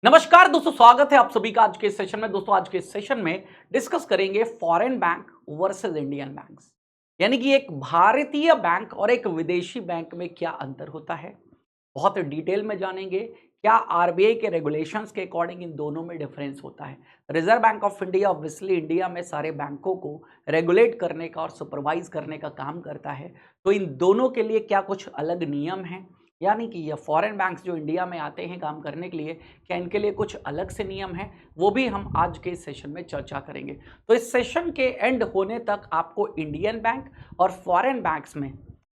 नमस्कार दोस्तों, स्वागत है आप सभी का आज के इस सेशन में। दोस्तों आज के इस सेशन में डिस्कस करेंगे foreign bank versus Indian banks, यानी कि एक भारतीय बैंक और एक विदेशी बैंक में क्या अंतर होता है। बहुत डिटेल में जानेंगे क्या आरबीआई के रेगुलेशंस के अकॉर्डिंग इन दोनों में डिफरेंस होता है। Reserve bank of India obviously India में सारे बैंकों को रेगुलेट करने का और सुपरवाइज करने का काम करता है, तो इन दोनों के लिए क्या कुछ अलग नियम हैं, यानी कि ये फॉरेन बैंक्स जो इंडिया में आते हैं काम करने के लिए, क्या इनके लिए कुछ अलग से नियम हैं, वो भी हम आज के इस सेशन में चर्चा करेंगे। तो इस सेशन के एंड होने तक आपको इंडियन बैंक और फॉरेन बैंक्स में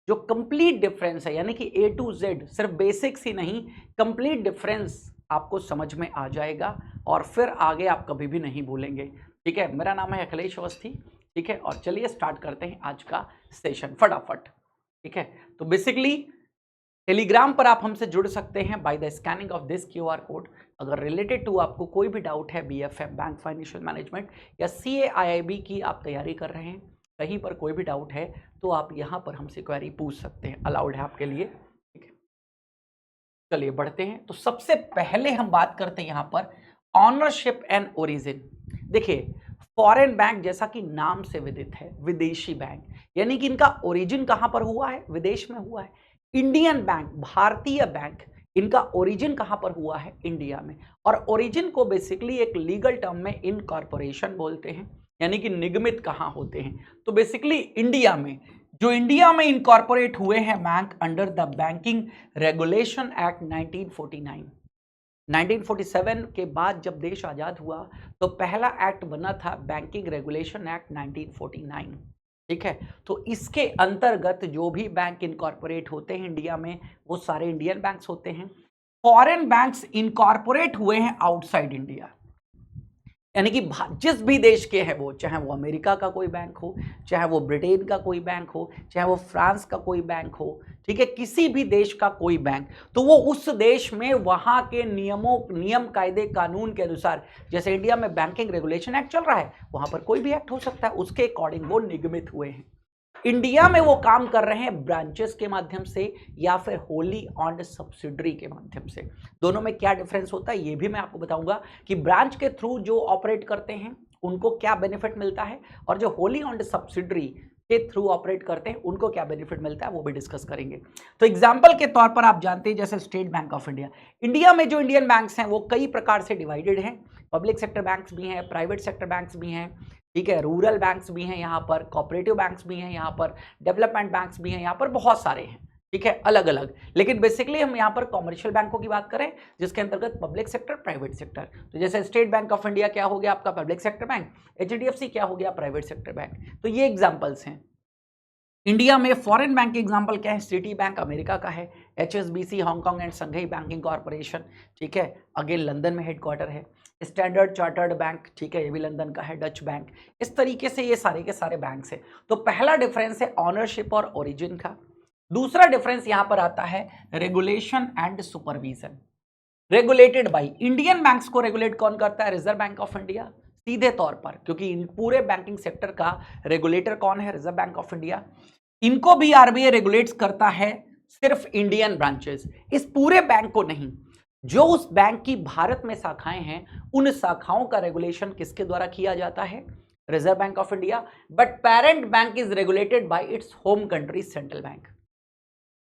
जो कंप्लीट डिफरेंस है, यानी कि ए टू जेड, सिर्फ बेसिक्स ही नहीं, कंप्लीट डिफरेंस आपको समझ में आ जाएगा और फिर आगे आप कभी भी नहीं भूलेंगे। ठीक है, मेरा नाम है अखिलेश अवस्थी। ठीक है, और चलिए स्टार्ट करते हैं आज का सेशन फटाफट। ठीक है, तो बेसिकली टेलीग्राम पर आप हमसे जुड़ सकते हैं by the scanning of this QR code. अगर रिलेटेड टू आपको कोई भी डाउट है, बीएफएम बैंक फाइनेंशियल मैनेजमेंट या सीएआईआईबी की आप तैयारी कर रहे हैं, कहीं पर कोई भी डाउट है तो आप यहां पर हमसे क्वेरी पूछ सकते हैं, अलाउड है आपके लिए। ठीक है, चलिए बढ़ते हैं। तो सबसे पहले हम बात करते हैं यहां पर ऑनरशिप एंड ओरिजिन। देखिए, फॉरेन बैंक जैसा कि नाम से विदित है विदेशी बैंक, यानी कि इनका ओरिजिन कहां पर हुआ है, विदेश में हुआ है। इंडियन बैंक भारतीय बैंक, इनका ओरिजिन कहां पर हुआ है, इंडिया में। और ओरिजिन को बेसिकली एक लीगल टर्म में इनकॉर्पोरेशन बोलते हैं, यानी कि निगमित कहां होते हैं, तो बेसिकली इंडिया में। जो इंडिया में इनकॉर्पोरेट हुए हैं bank under the banking regulation act 1949। 1947 के बाद जब देश आजाद हुआ तो पहला एक्ट बना था बैंकिंग रेगुलेशन एक्ट 1949। ठीक है, तो इसके अंतर्गत जो भी बैंक इनकॉर्पोरेट होते हैं इंडिया में, वो सारे इंडियन बैंक्स होते हैं। फॉरेन बैंक्स इनकॉर्पोरेट हुए हैं आउटसाइड इंडिया, यानी कि जिस भी देश के हैं वो, चाहे वो अमेरिका का कोई बैंक हो, चाहे वो ब्रिटेन का कोई बैंक हो, चाहे वो फ्रांस का कोई बैंक हो, ठीक है, किसी भी देश का कोई बैंक, तो वो उस देश में वहां के नियम कायदे कानून के अनुसार, जैसे इंडिया में बैंकिंग रेगुलेशन एक्ट चल रहा है, वहां पर कोई भी एक्ट हो सकता है, उसके अकॉर्डिंग वो निगमित हुए हैं। इंडिया में वो काम कर रहे हैं ब्रांचेस के माध्यम से या फिर होली ऑन्ड सब्सिडरी के माध्यम से। दोनों में क्या डिफरेंस होता है ये भी मैं आपको बताऊंगा कि ब्रांच के थ्रू जो ऑपरेट करते हैं उनको क्या बेनिफिट मिलता है और जो होली ऑन्ड सब्सिडरी के थ्रू ऑपरेट करते हैं उनको क्या बेनिफिट मिलता है, वो भी डिस्कस करेंगे। तो एग्जांपल के तौर पर आप जानते हैं जैसे state bank of India, India में जो इंडियन बैंक्स हैं वो कई प्रकार से डिवाइडेड हैं। पब्लिक सेक्टर बैंक्स भी हैं, प्राइवेट सेक्टर बैंक्स भी हैं, ठीक है, रूरल बैंक्स भी हैं यहाँ पर, कोऑपरेटिव बैंक्स भी हैं यहाँ पर, डेवलपमेंट बैंक्स भी हैं यहाँ पर, बहुत सारे हैं। ठीक है, अलग अलग, लेकिन बेसिकली हम यहाँ पर कॉमर्शियल बैंकों की बात करें जिसके अंतर्गत पब्लिक सेक्टर प्राइवेट सेक्टर, तो जैसे स्टेट बैंक ऑफ इंडिया क्या हो गया आपका पब्लिक सेक्टर बैंक, एचडीएफसी क्या हो गया प्राइवेट सेक्टर बैंक। तो ये एग्जांपल्स हैं। इंडिया में फॉरेन बैंक के एग्जांपल क्या है, सिटी बैंक अमेरिका का है, HSBC Hong Kong and Shanghai banking corporation, ठीक है, अगेन लंदन में हेडक्वार्टर है। स्टैंडर्ड चार्टर्ड बैंक, ठीक है, ये भी लंदन का है, डच बैंक। इस तरीके से ये सारे के सारे बैंक्स हैं। तो पहला डिफरेंस है ऑनरशिप और ओरिजिन का। दूसरा डिफरेंस यहां पर आता है regulation and supervision. Regulated by, Indian banks को रेगुलेट कौन करता है, रिजर्व बैंक ऑफ इंडिया सीधे तौर पर, क्योंकि इन पूरे बैंकिंग सेक्टर का रेगुलेटर कौन है, रिजर्व बैंक ऑफ इंडिया। इनको भी आरबीआई रेगुलेट्स करता है, सिर्फ इंडियन ब्रांचेस, इस पूरे बैंक को नहीं। जो उस बैंक की भारत में शाखाएं हैं उन शाखाओं का रेगुलेशन किसके द्वारा किया जाता है, reserve bank of India. But parent bank is regulated by its home country central bank,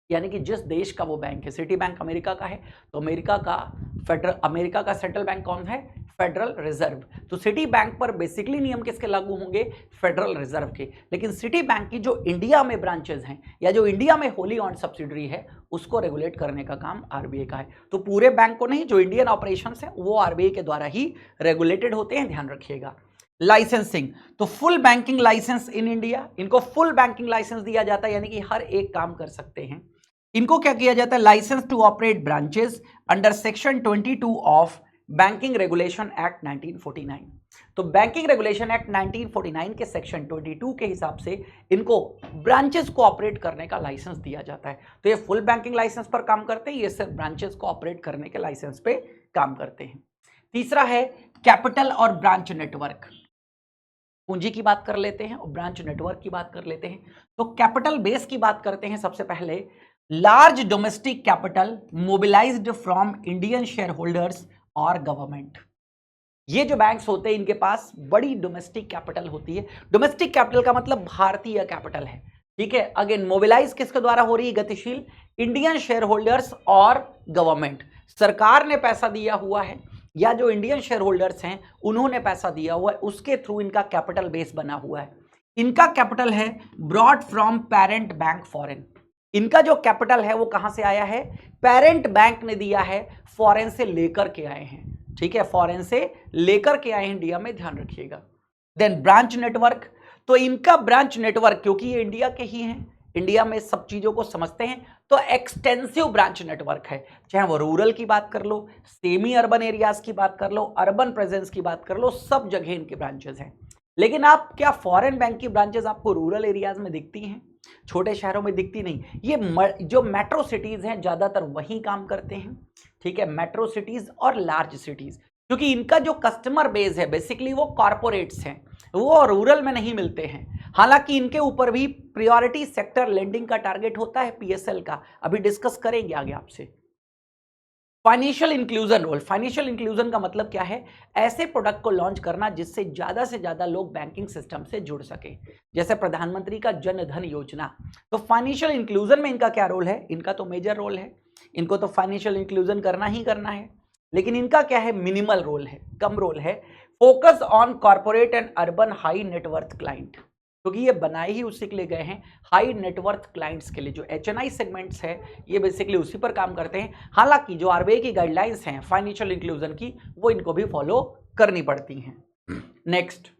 यानी कि जिस देश का वो बैंक है, सिटी बैंक अमेरिका का है तो अमेरिका का सेंट्रल बैंक कौन है, फेडरल रिजर्व। तो सिटी बैंक पर बेसिकली नियम किसके लागू होंगे, फेडरल रिजर्व के। लेकिन सिटी बैंक की जो इंडिया में ब्रांचेस हैं या जो इंडिया में होली ऑन सब्सिडरी है उसको रेगुलेट करने का काम आरबीआई का है। तो पूरे बैंक को नहीं, जो इंडियन ऑपरेशंस हैं वो आरबीआई के द्वारा ही रेगुलेटेड होते हैं, ध्यान रखिएगा। लाइसेंसिंग, तो full banking licence in India, इनको फुल बैंकिंग लाइसेंस दिया जाता है, यानी कि हर एक काम कर सकते हैं। इनको क्या किया जाता है, licence to operate branches under section 22 of banking regulation act 1949। तो बैंकिंग रेगुलेशन एक्ट 1949 के सेक्शन 22 के हिसाब से इनको ब्रांचेस को ऑपरेट करने का लाइसेंस दिया जाता है। तो ये फुल बैंकिंग लाइसेंस पर काम करते हैं, ये सिर्फ ब्रांचेस को ऑपरेट करने के लाइसेंस पे काम करते हैं। तीसरा है कैपिटल और ब्रांच नेटवर्क। पूंजी की बात कर लेते हैं और ब्रांच नेटवर्क की बात कर लेते हैं। तो कैपिटल बेस की बात करते हैं सबसे पहले। Large domestic capital mobilised from Indian share holders और गवर्नमेंट। ये जो बैंक्स होते हैं इनके पास बड़ी डोमेस्टिक कैपिटल होती है। डोमेस्टिक कैपिटल का मतलब भारतीय कैपिटल है, ठीक है। अगेन मोबिलाइज किसके द्वारा हो रही है? गतिशील इंडियन शेयर होल्डर्स और गवर्नमेंट। सरकार ने पैसा दिया हुआ है या जो इंडियन शेयर होल्डर्स हैं उन्होंने पैसा दिया हुआ है, उसके थ्रू इनका कैपिटल बेस बना हुआ है। इनका कैपिटल है broad from parent bank foreign. इनका जो कैपिटल है वो कहां से आया है? पेरेंट बैंक ने दिया है, फॉरेन से लेकर के आए हैं, ठीक है। फॉरेन से लेकर के आए हैं इंडिया में, ध्यान रखिएगा। देन ब्रांच नेटवर्क, तो इनका ब्रांच नेटवर्क क्योंकि ये इंडिया के ही हैं, इंडिया में सब चीजों को समझते हैं, तो एक्सटेंसिव ब्रांच नेटवर्क है। चाहे वो रूरल की बात कर लो, सेमी अर्बन एरियाज की बात कर लो, अर्बन प्रेजेंस की बात कर लो, सब जगह इनके ब्रांचेस हैं। लेकिन आप क्या फॉरेन बैंक की ब्रांचेस आपको रूरल एरियाज में दिखती हैं? छोटे शहरों में दिखती नहीं। ये जो मेट्रो सिटीज हैं ज्यादातर वहीं काम करते हैं, ठीक है। मेट्रो सिटीज और लार्ज सिटीज, क्योंकि इनका जो कस्टमर बेस है बेसिकली वो कॉर्पोरेट्स हैं, वो रूरल में नहीं मिलते हैं। हालांकि इनके ऊपर भी प्रायोरिटी सेक्टर लेंडिंग का टारगेट होता है, पीएसएल का, अभी डिस्कस करेंगे आगे आपसे। Financial inclusion role, financial inclusion का मतलब क्या है? ऐसे प्रोडक्ट को लॉन्च करना जिससे ज्यादा से ज्यादा लोग बैंकिंग सिस्टम से जुड़ सके, जैसे प्रधानमंत्री का जन धन योजना। तो फाइनेंशियल इंक्लूजन में इनका क्या रोल है? इनका तो मेजर रोल है, इनको तो फाइनेंशियल इंक्लूजन करना ही करना है। लेकिन इनका क्या है? मिनिमल रोल है, कम रोल है। Focus on corporate and urban high net worth client, क्योंकि ये बनाए ही उसी के लिए गए हैं, हाई नेटवर्थ क्लाइंट्स के लिए। जो एचएनआई सेगमेंट्स है ये बेसिकली उसी पर काम करते हैं। हालांकि जो आरबीआई की गाइडलाइंस हैं फाइनेंशियल इंक्लूजन की, वो इनको भी फॉलो करनी पड़ती हैं। नेक्स्ट,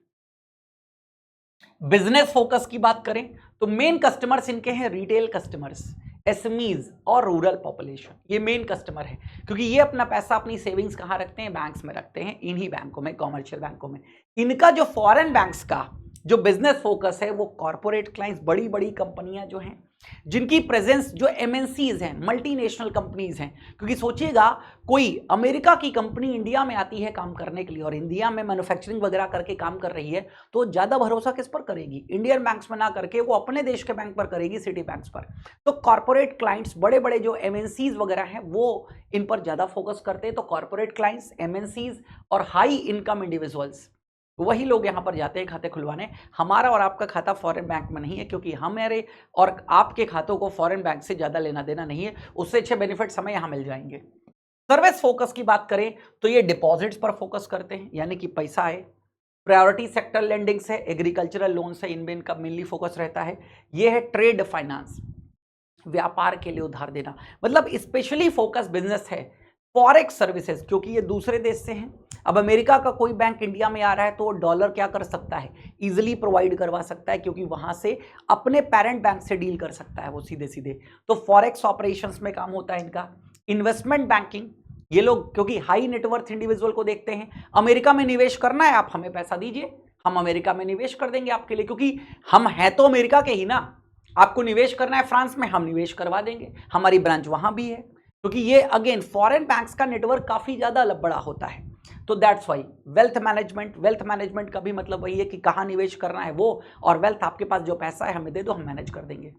बिजनेस फोकस की बात करें तो मेन कस्टमर्स इनके हैं रिटेल कस्टमर्स, एसएमईज और रूरल पॉपुलेशन। ये मेन कस्टमर है, क्योंकि ये अपना पैसा, अपनी सेविंग्स कहाँ रखते हैं? बैंक्स में रखते हैं, इन्हीं बैंकों में, कॉमर्शियल बैंकों में। इनका जो फॉरेन बैंक्स का जो बिजनेस फोकस है वो कॉर्पोरेट क्लाइंट्स, बड़ी बड़ी कंपनियां जो हैं, जिनकी प्रेजेंस, जो एमएनसीज हैं, मल्टीनेशनल कंपनीज हैं। क्योंकि सोचिएगा, कोई अमेरिका की कंपनी इंडिया में आती है काम करने के लिए और इंडिया में मैन्युफैक्चरिंग वगैरह करके काम कर रही है, तो ज्यादा भरोसा किस पर करेगी? इंडियन बैंक्स में ना करके वो अपने देश के बैंक पर करेगी, सिटी बैंक्स पर। तो कॉर्पोरेट क्लाइंट्स, बड़े बड़े जो एमएनसीज वगैरह हैं, वो इन पर ज्यादा फोकस करते हैं। तो कॉर्पोरेट क्लाइंट्स, एमएनसीज और हाई इनकम इंडिविजुअल्स, वही लोग यहां पर जाते हैं खाते खुलवाने। हमारा और आपका खाता फॉरेन बैंक में नहीं है, क्योंकि हमारे और आपके खातों को फॉरेन बैंक से ज्यादा लेना देना नहीं है, उससे अच्छे बेनिफिट्स हमें यहां मिल जाएंगे। सर्विस फोकस की बात करें तो ये डिपॉजिट्स पर फोकस करते हैं, यानी कि पैसा है। प्रायोरिटी सेक्टर लेंडिंग से, एग्रीकल्चरल लोन से, इनमें इनका मेनली फोकस रहता है। ये है ट्रेड फाइनेंस, व्यापार के लिए उधार देना, मतलब स्पेशली फोकस बिजनेस है। फॉरेक्स सर्विसेज, क्योंकि ये दूसरे देश से हैं। अब अमेरिका का कोई बैंक इंडिया में आ रहा है तो डॉलर क्या कर सकता है? इजीली प्रोवाइड करवा सकता है, क्योंकि वहां से अपने पेरेंट बैंक से डील कर सकता है वो सीधे सीधे। तो फॉरेक्स ऑपरेशंस में काम होता है इनका। इन्वेस्टमेंट बैंकिंग, ये लोग क्योंकि हाई नेटवर्थ इंडिविजुअल को देखते हैं, अमेरिका में निवेश करना है, आप हमें पैसा दीजिए, हम अमेरिका में निवेश कर देंगे आपके लिए, क्योंकि हम हैं तो अमेरिका के ही ना। आपको निवेश करना है फ्रांस में, हम निवेश करवा देंगे, हमारी ब्रांच वहां भी है। क्योंकि ये अगेन फॉरेन बैंक्स का नेटवर्क काफी ज्यादा बड़ा होता है। तो that's why wealth management, wealth management का भी मतलब वही है कि कहां निवेश करना है वो, और वेल्थ आपके पास जो पैसा है हमें दे दो, हम मैनेज कर देंगे।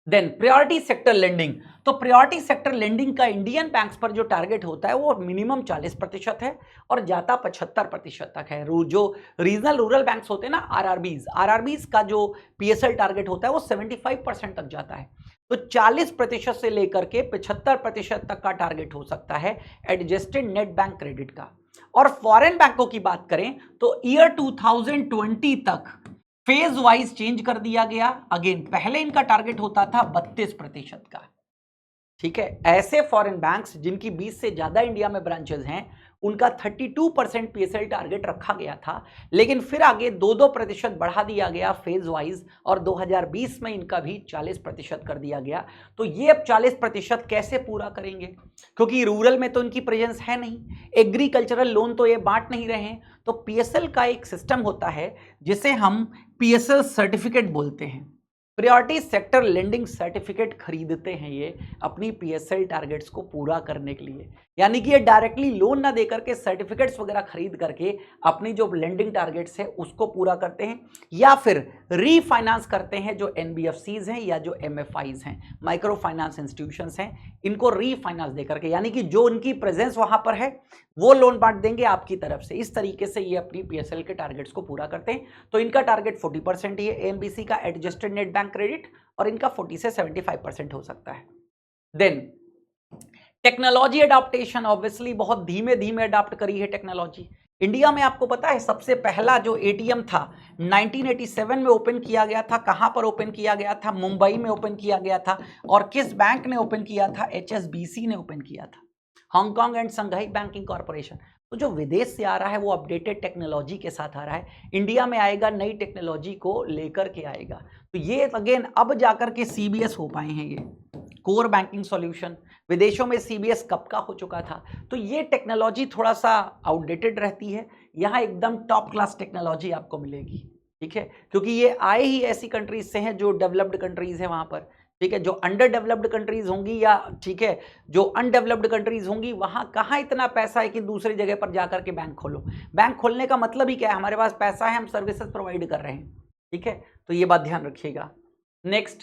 देन प्रायोरिटी सेक्टर लेंडिंग, तो प्रायोरिटी सेक्टर लेंडिंग का इंडियन बैंक्स पर जो टारगेट होता है वो मिनिमम 40% है और जाता 75% तक है। जो रीजनल रूरल बैंक्स होते हैं ना, आरआरबीज का जो पीएसएल टारगेट होता है वो 75% तक जाता है। तो 40% से लेकर के 75% तक का टारगेट हो सकता है एडजस्टेड नेट बैंक क्रेडिट का। और फॉरेन बैंकों की बात करें तो ईयर 2020 तक फेज वाइज चेंज कर दिया गया। अगेन पहले इनका टारगेट होता था 32% का, ठीक है। ऐसे फॉरेन बैंक्स जिनकी 20 से ज्यादा इंडिया में ब्रांचेस हैं, उनका 32% पीएसएल टारगेट रखा गया था, लेकिन फिर आगे 2-2% बढ़ा दिया गया फेज वाइज, और 2020 में इनका भी 40% कर दिया गया। तो ये अब 40% कैसे पूरा करेंगे? क्योंकि रूरल में तो इनकी प्रेजेंस है नहीं, एग्रीकल्चरल लोन तो ये बांट नहीं रहे हैं। तो पीएसएल का एक सिस्टम होता है जिसे हम पीएसएल सर्टिफिकेट बोलते हैं, प्रायोरिटी सेक्टर लेंडिंग सर्टिफिकेट खरीदते हैं ये अपनी पीएसएल टारगेट्स को पूरा करने के लिए। यानी कि ये डायरेक्टली लोन ना देकर के सर्टिफिकेट्स वगैरह खरीद करके अपनी जो लेंडिंग टारगेट्स है उसको पूरा करते हैं, या फिर रीफाइनेंस करते हैं जो एनबीएफसीज हैं या जो एमएफआईज हैं, माइक्रो फाइनेंस इंस्टीट्यूशंस हैं, इनको रीफाइनेंस देकर के, यानी कि जो उनकी प्रेजेंस वहां पर है वो लोन बांट देंगे आपकी तरफ से। इस तरीके से ये अपनी पीएसएल के टारगेट्स को पूरा करते हैं। तो इनका टारगेट 40% ही है एएमबीसी का एडजस्टेड नेट बैंक क्रेडिट, और इनका 40 से 75% हो सकता है। देन टेक्नोलॉजी अडॉप्टेशन, ऑब्वियसली बहुत धीमे धीमे अडॉप्ट करी है टेक्नोलॉजी। इंडिया में आपको पता है सबसे पहला जो एटीएम था 1987 में ओपन किया गया था। कहां पर ओपन किया गया था? मुंबई में ओपन किया गया था। और किस बैंक ने ओपन किया था? एचएसबीसी ने ओपन किया था, Hong Kong and Shanghai banking corporation. तो जो विदेश से आ रहा है वो अपडेटेड टेक्नोलॉजी के साथ आ रहा है, इंडिया में आएगा नई टेक्नोलॉजी को लेकर के आएगा। तो ये अगेन अब जाकर के सीबीएस हो पाए हैं, ये कोर बैंकिंग सॉल्यूशन। विदेशों में सीबीएस कब का हो चुका था। तो ये टेक्नोलॉजी थोड़ा सा आउटडेटेड रहती है, यहाँ एकदम टॉप क्लास टेक्नोलॉजी आपको मिलेगी, ठीक है, क्योंकि ये आए ही ऐसी कंट्रीज से हैं जो डेवलप्ड कंट्रीज हैं वहां पर, ठीक है। जो अंडर डेवलप्ड कंट्रीज होंगी या ठीक है जो अनडेवलप्ड कंट्रीज होंगी, वहां कहाँ इतना पैसा है कि दूसरी जगह पर जाकर के बैंक खोलो। बैंक खोलने का मतलब ही क्या है? हमारे पास पैसा है, हम सर्विसेज प्रोवाइड कर रहे हैं, ठीक है। तो ये बात ध्यान रखिएगा। नेक्स्ट,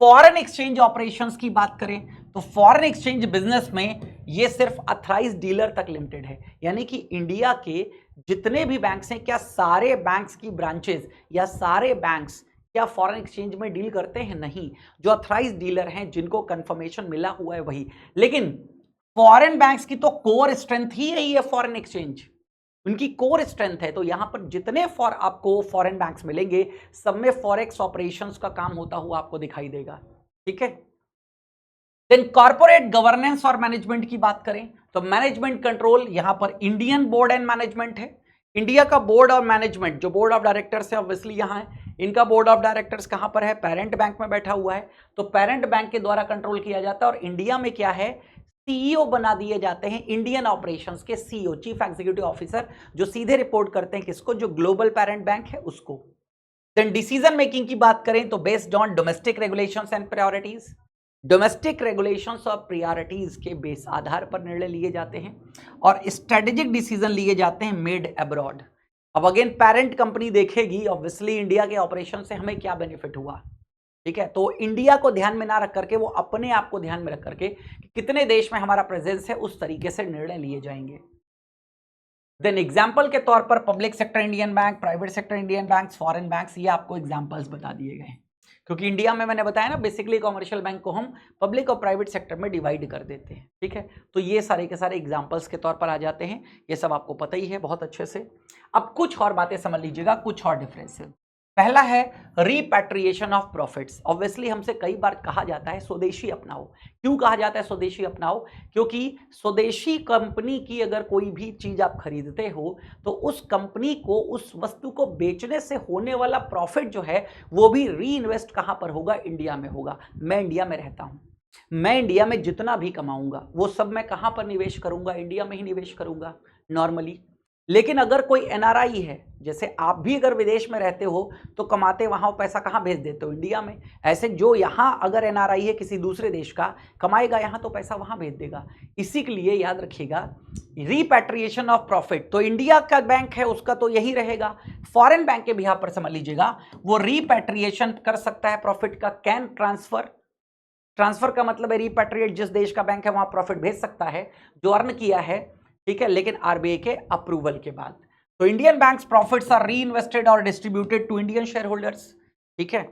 फॉरेन एक्सचेंज ऑपरेशंस की बात करें तो फॉरेन एक्सचेंज बिजनेस में ये सिर्फ अथराइज्ड डीलर तक लिमिटेड है, यानी कि इंडिया के जितने भी बैंक्स हैं, क्या सारे बैंक्स की ब्रांचेस या सारे बैंक्स क्या फॉरेन एक्सचेंज में डील करते हैं? नहीं। जो अथराइज्ड डीलर हैं, जिनको कंफर्मेशन मिला हुआ है वही। लेकिन फॉरेन बैंक्स की तो कोर स्ट्रेंथ ही यही है, फॉरेन एक्सचेंज उनकी कोर स्ट्रेंथ है। तो यहां पर जितने आपको फॉरेन बैंक्स मिलेंगे, सब में फॉरेक्स ऑपरेशंस का काम होता हुआ आपको दिखाई देगा, ठीक है। देन कॉर्पोरेट गवर्नेंस और मैनेजमेंट की बात करें तो मैनेजमेंट कंट्रोल यहां पर इंडियन बोर्ड एंड मैनेजमेंट है। इंडिया का बोर्ड और मैनेजमेंट, जो बोर्ड ऑफ डायरेक्टर्स है ऑब्वियसली यहां है। इनका बोर्ड ऑफ डायरेक्टर्स कहां पर है? पेरेंट बैंक में बैठा हुआ है। तो पेरेंट बैंक के द्वारा कंट्रोल किया जाता है। और इंडिया में क्या है? सीईओ बना दिए जाते हैं इंडियन ऑपरेशंस के, सीईओ चीफ एग्जीक्यूटिव ऑफिसर, जो सीधे रिपोर्ट करते हैं किसको? जो ग्लोबल पेरेंट बैंक है उसको। देन डिसीजन मेकिंग की बात करें तो based on domestic regulations and priorities, domestic regulations और प्रायोरिटीज के बेस आधार पर निर्णय लिए जाते हैं। और स्ट्रेटेजिक डिसीजन लिए जाते हैं मेड अब्रॉड। अब अगेन पेरेंट कंपनी देखेगी ऑब्वियसली इंडिया के ऑपरेशन से हमें क्या बेनिफिट हुआ, ठीक है। तो इंडिया को ध्यान में ना रख करके, वो अपने आप को ध्यान में रख करके कि कितने देश में हमारा प्रेजेंस है, उस तरीके से निर्णय लिए जाएंगे। देन एग्जांपल के तौर पर public sector Indian bank, private sector Indian banks, foreign banks, ये आपको एग्जांपल्स बता दिए गए हैं। क्योंकि इंडिया में मैंने बताया ना, बेसिकली कॉमर्शियल बैंक को हम पब्लिक और प्राइवेट सेक्टर में डिवाइड कर देते हैं, ठीक है। तो ये सारे के सारे एग्जांपल्स के तौर पर आ जाते हैं, ये सब आपको पता ही है बहुत अच्छे से। अब कुछ और बातें समझ लीजिएगा, कुछ और डिफरेंसेस। पहला है रिपैट्रिएशन ऑफ प्रॉफिट्स। ऑब्वियसली हमसे कई बार कहा जाता है स्वदेशी अपनाओ। क्यों कहा जाता है स्वदेशी अपनाओ? क्योंकि स्वदेशी कंपनी की अगर कोई भी चीज आप खरीदते हो तो उस कंपनी को, उस वस्तु को बेचने से होने वाला प्रॉफिट जो है वो भी री इन्वेस्ट कहां पर होगा? इंडिया में होगा। मैं इंडिया में रहता हूं, मैं इंडिया में जितना भी कमाऊंगा वो सब मैं कहां पर निवेश करूंगा? इंडिया में ही निवेश करूंगा नॉर्मली। लेकिन अगर कोई एनआरआई है, जैसे आप भी अगर विदेश में रहते हो तो कमाते वहां पैसा कहां भेज देते हो? इंडिया में। ऐसे जो यहां अगर एनआरआई है किसी दूसरे देश का, कमाएगा यहां तो पैसा वहां भेज देगा। इसी के लिए याद रखिएगा रिपैट्रिएशन ऑफ प्रॉफिट, तो इंडिया का बैंक है उसका तो यही रहेगा। फॉरेन बैंक के भी यहां पर समझ लीजिएगा, वो रिपैट्रिएशन कर सकता है प्रॉफिट का। कैन ट्रांसफर, ट्रांसफर का मतलब है रिपैट्रिएट, जिस देश का बैंक है वहां प्रॉफिट भेज सकता है जो अर्न किया है, ठीक है, लेकिन आरबीआई के अप्रूवल के बाद। तो Indian banks profits are reinvested और distributed to Indian shareholders, ठीक है।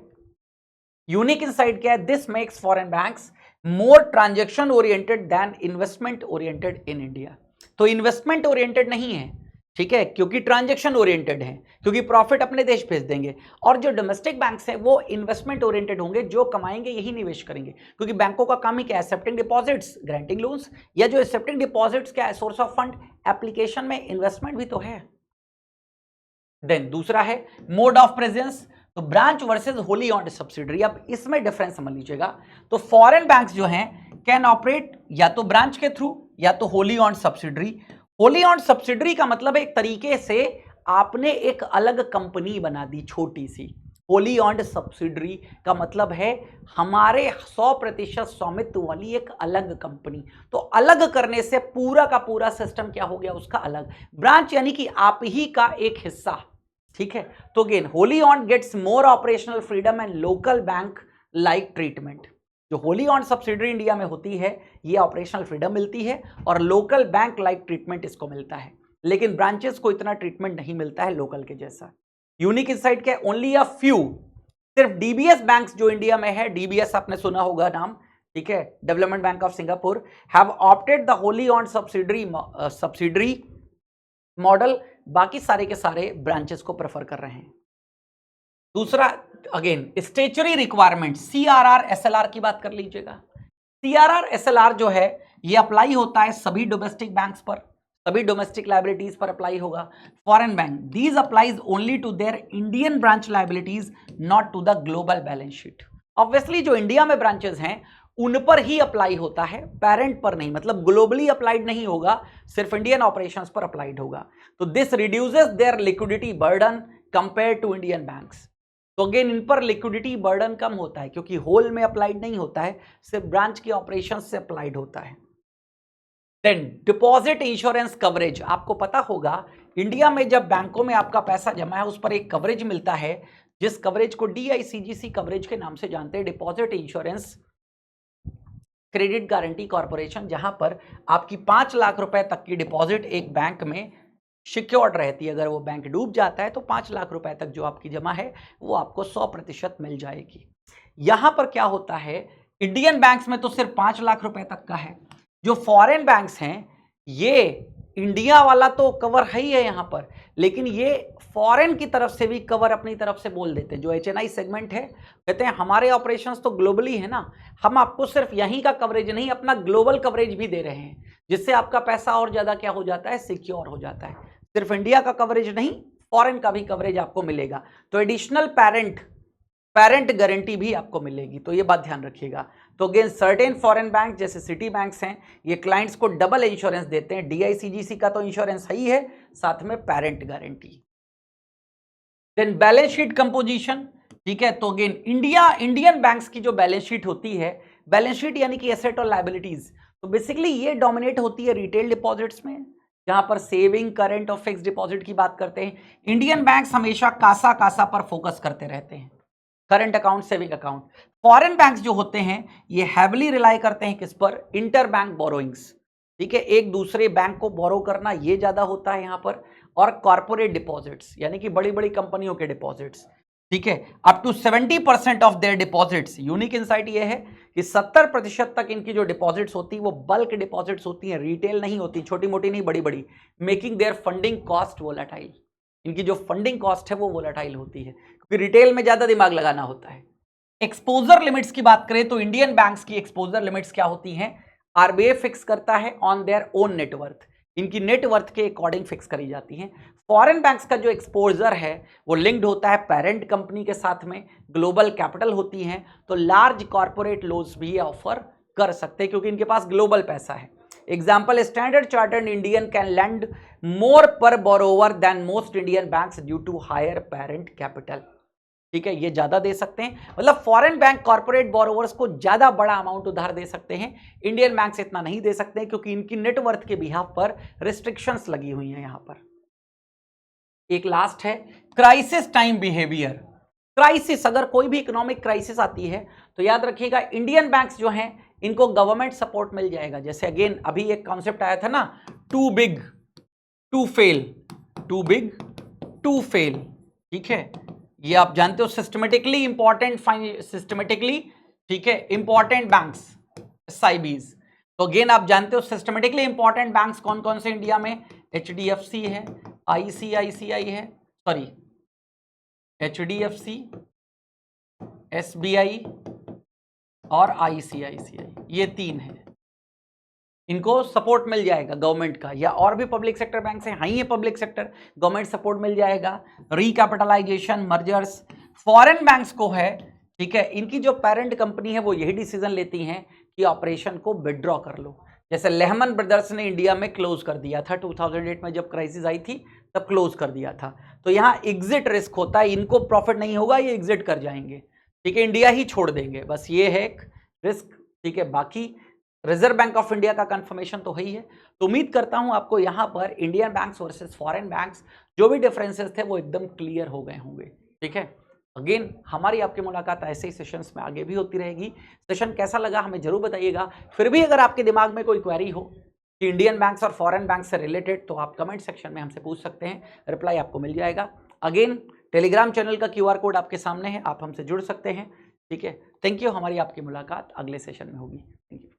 यूनिक इनसाइट क्या है? This makes foreign banks more transaction oriented than investment oriented in India. तो इन्वेस्टमेंट ओरिएंटेड नहीं है, ठीक है, क्योंकि ट्रांजैक्शन ओरिएंटेड है, क्योंकि प्रॉफिट अपने देश भेज देंगे। और जो डोमेस्टिक बैंक्स हैं वो इन्वेस्टमेंट ओरिएंटेड होंगे, जो कमाएंगे यही निवेश करेंगे, क्योंकि बैंकों का काम ही क्या है? एक्सेप्टिंग डिपॉजिट्स, ग्रांटिंग लोन्स, या जो एक्सेप्टिंग डिपॉजिट्स क्या है? सोर्स ऑफ फंड, एप्लीकेशन में इन्वेस्टमेंट भी तो है। देन दूसरा है मोड ऑफ प्रेजेंस, तो branch versus Holi owned subsidiary. अब इसमें डिफरेंस समझ लीजिएगा। तो फॉरेन बैंक्स जो हैं कैन ऑपरेट या तो ब्रांच के थ्रू या तो Holi owned subsidiary. Holi owned subsidiary का मतलब एक तरीके से आपने एक अलग कंपनी बना दी छोटी सी, होली ऑन्ड सब्सिडरी का मतलब है हमारे 100% स्वामित्व वाली एक अलग कंपनी। तो अलग करने से पूरा का पूरा सिस्टम क्या हो गया उसका अलग। ब्रांच यानी कि आप ही का एक हिस्सा, ठीक है। तो again wholly owned gets more operational freedom and local bank like treatment. जो होली ऑन्ड सब्सिडरी इंडिया में होती है ये ऑपरेशनल फ्रीडम मिलती है और लोकल बैंक लाइक ट्रीटमेंट इसको मिलता है, लेकिन ब्रांचेस को इतना ट्रीटमेंट नहीं मिलता है लोकल के जैसा। यूनिक इनसाइट क्या है, ओनली अ फ्यू, सिर्फ डीबीएस बैंक्स जो इंडिया में है, डीबीएस आपने सुना होगा नाम, ठीक है, development bank of Singapore, have opted the Holi owned subsidiary model. बाकी सारे के सारे ब्रांचेस को प्रेफर कर रहे हैं। दूसरा again statutory requirement, CRR SLR की बात कर लीजिएगा। सीआरआर एसएलआर जो है ये अप्लाई होता है सभी डोमेस्टिक बैंक्स पर, सभी डोमेस्टिक लायबिलिटीज पर अप्लाई होगा। Foreign bank these applies only to their Indian branch liabilities, not to the global balance sheet. Obviously जो इंडिया में ब्रांचेस हैं उन पर ही अप्लाई होता है, पेरेंट पर नहीं, मतलब ग्लोबली अप्लाइड नहीं होगा, सिर्फ इंडियन ऑपरेशंस पर अप्लाइड होगा। तो this reduces their liquidity burden compare to Indian banks. तो अगेन इन पर लिक्विडिटी बर्डन कम होता है क्योंकि होल में अप्लाइड नहीं होता है, सिर्फ ब्रांच के ऑपरेशंस से अप्लाइड होता है। देन डिपॉजिट इंश्योरेंस कवरेज, आपको पता होगा इंडिया में जब बैंकों में आपका पैसा जमा है उस पर एक कवरेज मिलता है, जिस कवरेज को डीआईसीजीसी कवरेज के नाम से जानते हैं, deposit insurance credit guarantee corporation, जहां पर आपकी 5 लाख रुपए तक की डिपॉजिट एक बैंक में सिक्योर्ड रहती है। अगर वो बैंक डूब जाता है तो 5 लाख रुपए तक जो आपकी जमा है वो आपको 100% मिल जाएगी। यहां पर क्या होता है, इंडियन बैंक्स में तो सिर्फ 5 लाख रुपए तक का है, जो फॉरेन बैंक्स हैं ये इंडिया वाला तो कवर है ही है यहां पर, लेकिन ये फॉरेन की तरफ से भी कवर अपनी तरफ से बोल देते हैं। जो एचएनआई सेगमेंट है कहते हैं हमारे ऑपरेशंस तो ग्लोबली है ना, हम आपको सिर्फ यहीं का कवरेज नहीं अपना ग्लोबल कवरेज भी दे रहे हैं, जिससे आपका पैसा और ज्यादा क्या हो जाता है, सिक्योर हो जाता है। सिर्फ इंडिया का कवरेज नहीं, फॉरेन का भी कवरेज आपको मिलेगा। तो एडिशनल पेरेंट गारंटी भी आपको मिलेगी, तो ये बात ध्यान रखिएगा। तो अगेन सर्टेन फॉरेन बैंक जैसे सिटी बैंक्स हैं ये क्लाइंट्स को डबल इंश्योरेंस देते हैं, डीआईसीजीसी का तो इंश्योरेंस है ही है, साथ में parent guarantee. Then balance sheet composition, ठीक है। तो अगेन इंडियन बैंक्स की जो बैलेंस शीट होती है, बैलेंस शीट यानी कि एसेट और लायबिलिटीज, तो बेसिकली ये डोमिनेट होती है रिटेल डिपॉजिट्स में, जहां पर सेविंग, करंट और फिक्स डिपॉजिट की बात करते हैं। इंडियन बैंक्स हमेशा कासा पर फोकस करते रहते हैं, current account, saving account. Foreign banks जो होते हैं ये हैवली रिलाई करते हैं किस पर, इंटर बैंक बोरोइंग्स, ठीक है, एक दूसरे बैंक को बोरो करना ये ज्यादा होता है यहां पर, और कॉर्पोरेट डिपॉजिट्स यानी कि बड़ी बड़ी कंपनियों के डिपॉजिट्स, ठीक है, up to 70% of their deposits. Unique insight ये है कि 70% तक इनकी जो डिपॉजिट्स होती है वो बल्क डिपॉजिट्स होती हैं, रिटेल नहीं होती, छोटी मोटी नहीं, बड़ी बड़ी, making their funding cost volatile. इनकी जो फंडिंग कॉस्ट है वो वोलेटाइल होती है क्योंकि रिटेल में ज्यादा दिमाग लगाना होता है। एक्सपोजर लिमिट्स की बात करें तो इंडियन बैंक्स की एक्सपोजर लिमिट्स क्या होती हैं, आरबीआई फिक्स करता है ऑन देयर ओन नेटवर्थ, इनकी नेटवर्थ के अकॉर्डिंग फिक्स करी जाती हैं। फॉरेन बैंक्स का जो एक्सपोजर है वो लिंक्ड होता है पेरेंट कंपनी के साथ में, ग्लोबल कैपिटल होती हैं, तो लार्ज कॉर्पोरेट लोन्स भी ऑफर कर सकते हैं क्योंकि इनके पास ग्लोबल पैसा है। Example, Standard Chartered Indian can lend more per borrower than most Indian banks due to higher parent capital, ठीक है, ये ज्यादा दे सकते हैं, मतलब फॉरेन बैंक कॉर्पोरेट बोरोवर्स को ज्यादा बड़ा अमाउंट उधार दे सकते हैं, इंडियन बैंक्स इतना नहीं दे सकते क्योंकि इनकी नेटवर्थ के बिहाफ पर रिस्ट्रिक्शंस लगी हुई हैं यहां पर। एक लास्ट है क्राइसिस टाइम बिहेवियर। क्राइसिस, अगर कोई भी इकोनॉमिक क्राइसिस आती है तो याद रखिएगा इंडियन बैंक्स जो हैं इनको गवर्नमेंट सपोर्ट मिल जाएगा। जैसे अगेन अभी एक कॉन्सेप्ट आया था ना, too big to fail, too big to fail, ठीक है, ये आप जानते हो, सिस्टमेटिकली इंपॉर्टेंट, सिस्टमेटिकली, ठीक है, इंपॉर्टेंट बैंक्स, एसआईबीज। तो अगेन आप जानते हो सिस्टमेटिकली इंपॉर्टेंट बैंक्स कौन कौन से इंडिया में, एचडीएफसी है, आईसीआईसीआई है, सॉरी एचडीएफसी, एसबीआई और आईसीआईसीआई, ये 3 है, इनको सपोर्ट मिल जाएगा गवर्नमेंट का, या और भी पब्लिक सेक्टर बैंक हैं, हाई है पब्लिक सेक्टर, गवर्नमेंट सपोर्ट मिल जाएगा, रिकैपिटलाइजेशन, मर्जर्स। फॉरेन बैंक्स को है, ठीक है, इनकी जो पेरेंट कंपनी है वो यही डिसीजन लेती हैं कि ऑपरेशन को विड्रॉ कर लो। जैसे लेहमन ब्रदर्स ने इंडिया में क्लोज कर दिया था 2008 में, जब क्राइसिस आई थी तब क्लोज कर दिया था। तो यहाँ एग्जिट रिस्क होता है, इनको प्रॉफिट नहीं होगा, ये एग्जिट कर जाएंगे, ठीक है, इंडिया ही छोड़ देंगे, बस ये है एक रिस्क, ठीक है। बाकी रिजर्व बैंक ऑफ इंडिया का कंफर्मेशन तो है ही है। तो उम्मीद करता हूं आपको यहां पर Indian banks versus foreign banks जो भी डिफरेंसेस थे वो एकदम क्लियर हो गए होंगे, ठीक है। अगेन हमारी आपकी मुलाकात ऐसे ही सेशंस में आगे भी होती रहेगी। सेशन कैसा लगा हमें जरूर बताइएगा। फिर भी अगर आपके दिमाग में कोई क्वेरी हो कि इंडियन बैंक्स और फॉरेन बैंक से रिलेटेड, तो आप कमेंट सेक्शन में हमसे पूछ सकते हैं, रिप्लाई आपको मिल जाएगा। अगेन टेलीग्राम चैनल का QR कोड आपके सामने है, आप हमसे जुड़ सकते हैं, ठीक है। Thank you. हमारी आपकी मुलाकात अगले सेशन में होगी। Thank you.